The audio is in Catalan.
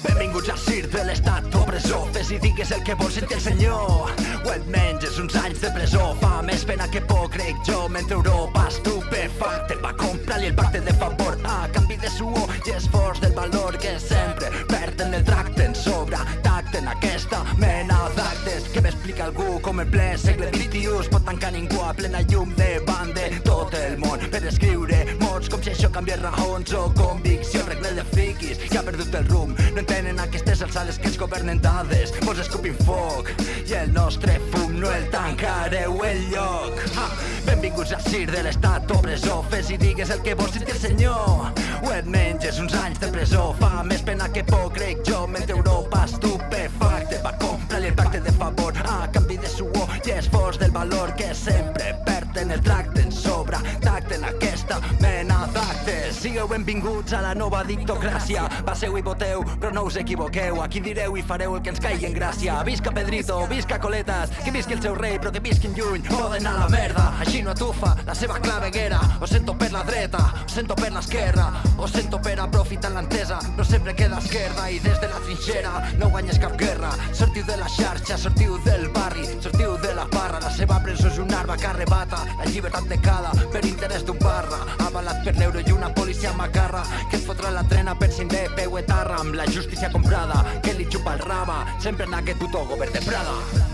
Benvinguts al circ de l'estat opressor. Fes i digues el que vol sentir el senyor. O et menges uns anys de presó. Fa més pena que por, crec jo, mentre Europa estupefacte va comprar-li el pacte de favor a canvi de suor i esforç del valor que sempre perden el tracte en sobre tacte en aquesta mena d'actes que m'explica algú com en ple segle XXI es pot tancar ningú a plena llum davant de tot el món per escriure mots com si això canviés raons o conviccions. Regne de friquis que ha perdut el rumb, no entenen aquestes alçades que ens governen dades, molts escupint foc i el nostre fum no el tancareu el lloc. Benvinguts al circ de l'estat opressor. Fes i digues el que vols sentir el senyor o et menges uns anys de presó. Fa més pena que por, crec jo, mentre Europa estupefacte va comprar-li el pacte de favor a canvi de suor i esforç del valor que sempre perden el tracte en sobre tacte en aquesta mena d'actes. Sigueu benvinguts a la nova dictocràcia. Passeu i voteu, però no us equivoqueu. Aquí direu i fareu el que ens caigui en gràcia. Visca Pedrito, visca Coletas, que visqui el seu rei però que visquin lluny, poden a la merda. Així no atufa la seva claveguera. Ho sento per la dreta, ho sento per l'esquerra, ho sento per aprofitar l'entesa, però sempre queda esquerda i des de la trinxera no guanyes cap guerra. Sortiu de la xarxa, sortiu del barri, sortiu de la parra. La seva presó és una arma que arrebata la llibertat de cada per interès d'un barra, avalat per l'euro i una policia macarra que et fotrà la trena per si de peu etarra amb la justícia comprada que li xupa el raba sempre en aquest autogovern de Prada.